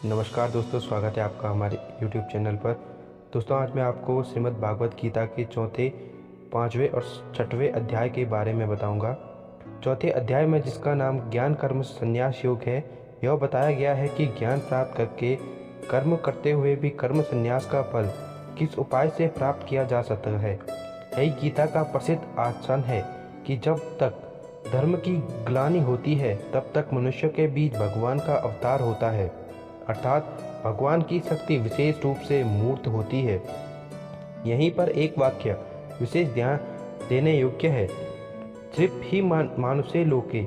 नमस्कार दोस्तों, स्वागत है आपका हमारे YouTube चैनल पर। दोस्तों, आज मैं आपको श्रीमद् भागवत गीता के चौथे, पाँचवें और छठवें अध्याय के बारे में बताऊंगा। चौथे अध्याय में, जिसका नाम ज्ञान कर्म संन्यास योग है, यह बताया गया है कि ज्ञान प्राप्त करके कर्म करते हुए भी कर्म संन्यास का फल किस उपाय से प्राप्त किया जा सकता है। यही गीता का प्रसिद्ध आसन है कि जब तक धर्म की ग्लानि होती है तब तक मनुष्य के बीच भगवान का अवतार होता है, अर्थात भगवान की शक्ति विशेष रूप से मूर्त होती है। यहीं पर एक वाक्य विशेष ध्यान देने योग्य है। सिर्फ ही मानुषे लोके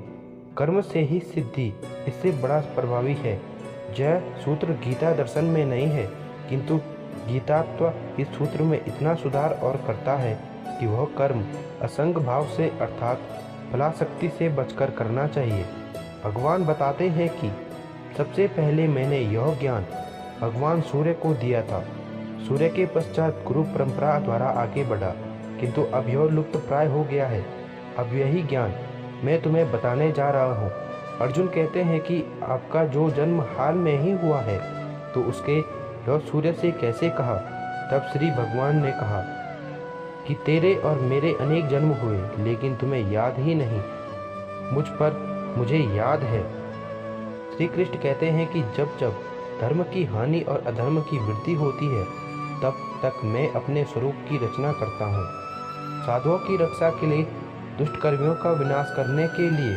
कर्म से ही सिद्धि, इससे बड़ा प्रभावी है। यह सूत्र गीता दर्शन में नहीं है, किंतु गीतात्व इस सूत्र में इतना सुधार और करता है कि वह कर्म असंग भाव से अर्थात फलाशक्ति से बचकर करना चाहिए। भगवान बताते हैं कि सबसे पहले मैंने यह ज्ञान भगवान सूर्य को दिया था। सूर्य के पश्चात गुरु परंपरा द्वारा आगे बढ़ा, किंतु अब यह लुप्त प्राय हो गया है। अब यही ज्ञान मैं तुम्हें बताने जा रहा हूँ। अर्जुन कहते हैं कि आपका जो जन्म हाल में ही हुआ है, तो उसके यह सूर्य से कैसे कहा। तब श्री भगवान ने कहा कि तेरे और मेरे अनेक जन्म हुए, लेकिन तुम्हें याद ही नहीं। मुझ पर मुझे याद है। श्री कृष्ण कहते हैं कि जब जब धर्म की हानि और अधर्म की वृद्धि होती है, तब तक मैं अपने स्वरूप की रचना करता हूँ। साधुओं की रक्षा के लिए, दुष्ट कर्मियों का विनाश करने के लिए,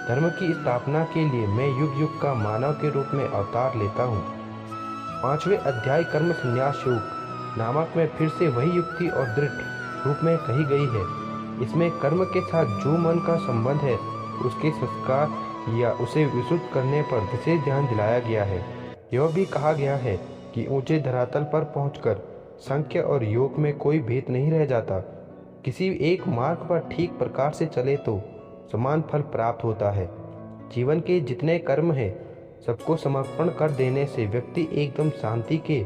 धर्म की स्थापना के लिए मैं युग युग का मानव के रूप में अवतार लेता हूँ। पाँचवें अध्याय कर्म संन्यास योग नामक में फिर से वही युक्ति और दृढ़ रूप में कही गई है। इसमें कर्म के साथ जो मन का संबंध है, उसके संस्कार या उसे विशुद्ध करने पर विशेष ध्यान दिलाया गया है। यह भी कहा गया है कि ऊंचे धरातल पर पहुंचकर सांख्य और योग में कोई भेद नहीं रह जाता। किसी एक मार्ग पर ठीक प्रकार से चले तो समान फल प्राप्त होता है। जीवन के जितने कर्म हैं, सबको समर्पण कर देने से व्यक्ति एकदम शांति के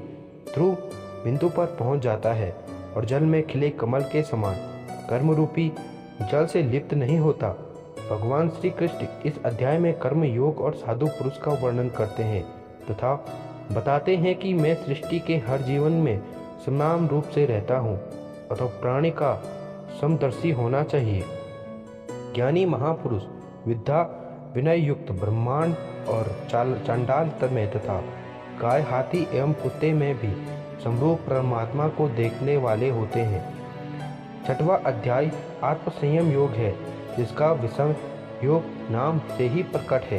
ध्रुव बिंदु पर पहुंच जाता है और जल में खिले कमल के समान कर्म रूपी जल से लिप्त नहीं होता। भगवान श्री कृष्ण इस अध्याय में कर्म योग और साधु पुरुष का वर्णन करते हैं तथा बताते हैं कि मैं सृष्टि के हर जीवन में समान रूप से रहता हूँ अथवा प्राणी का समदर्शी होना चाहिए। ज्ञानी महापुरुष विद्या विनय युक्त ब्रह्मांड और चांडाल में तथा गाय हाथी एवं कुत्ते में भी समरूप परमात्मा को देखने वाले होते हैं। छठवां अध्याय आत्मसंयम योग है, जिसका विषय योग नाम से ही प्रकट है,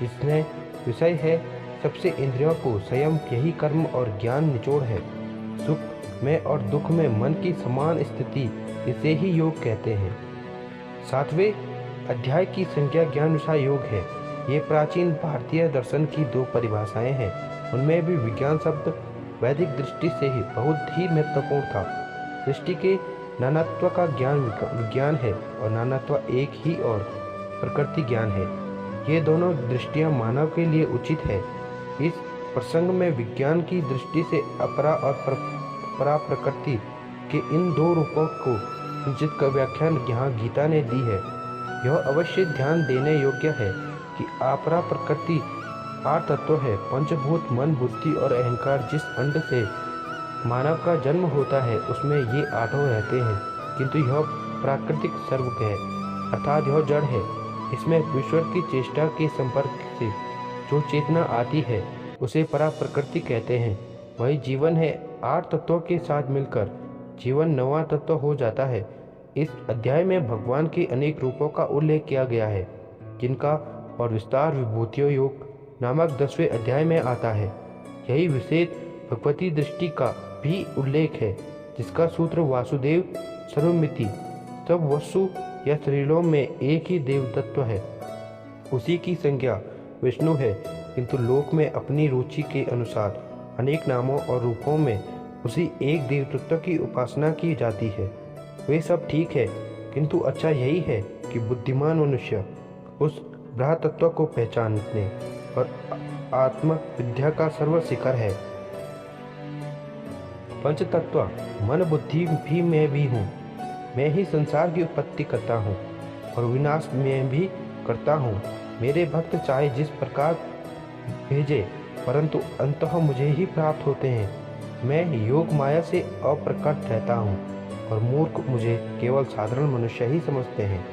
जिसने विषय है सबसे इंद्रियों को संयम। यही कर्म और ज्ञान निचोड़ है। सुख में और दुख में मन की समान स्थिति, इसे ही योग कहते हैं। सातवें अध्याय की संज्ञा ज्ञान विषय योग है। ये प्राचीन भारतीय दर्शन की दो परिभाषाएं हैं। उनमें भी विज्ञान शब्द वैदिक दृष्टि से ही बहुत ही महत्वपूर्ण था। सृष्टि के नानात्व का ज्ञान विज्ञान है और नानात्व एक ही और प्रकृति ज्ञान है। ये दोनों दृष्टियां मानव के लिए उचित है। इस प्रसंग में विज्ञान की दृष्टि से अपरा और परा प्रकृति के इन दो रूपों को उचित का व्याख्यान यहाँ गीता ने दी है। यह अवश्य ध्यान देने योग्य है कि अपरा प्रकृति आठ तत्व है, पंचभूत, मन, बुद्धि और अहंकार। जिस अंड से मानव का जन्म होता है, उसमें ये आठों रहते हैं, किंतु यह प्राकृतिक सर्वज्ञ है, अर्थात यह जड़ है। इसमें ईश्वर की चेष्टा के संपर्क से जो चेतना आती है, उसे परा प्रकृति कहते हैं। वही जीवन है। आठ तत्वों के साथ मिलकर जीवन नौवां तत्व हो जाता है। इस अध्याय में भगवान के अनेक रूपों का उल्लेख किया गया है, जिनका और विस्तार विभूतियों योग नामक 10वें अध्याय में आता है। यही विशेष भगवती दृष्टि का भी उल्लेख है, जिसका सूत्र वासुदेव सर्वमिति, सब वसु या शरीरों में एक ही देव तत्व है। उसी की संज्ञा विष्णु है, किंतु लोक में अपनी रुचि के अनुसार अनेक नामों और रूपों में उसी एक देव तत्व की उपासना की जाती है। वे सब ठीक है, किंतु अच्छा यही है कि बुद्धिमान मनुष्य उस ब्रह्म तत्व को पहचानने और आत्म विद्या का सर्व शिखर है। पंच तत्व मन बुद्धि भी मैं भी हूँ। मैं ही संसार की उत्पत्ति करता हूँ और विनाश में भी करता हूँ। मेरे भक्त चाहे जिस प्रकार भेजे परंतु अंततः मुझे ही प्राप्त होते हैं। मैं योग माया से अप्रकट रहता हूँ और मूर्ख मुझे केवल साधारण मनुष्य ही समझते हैं।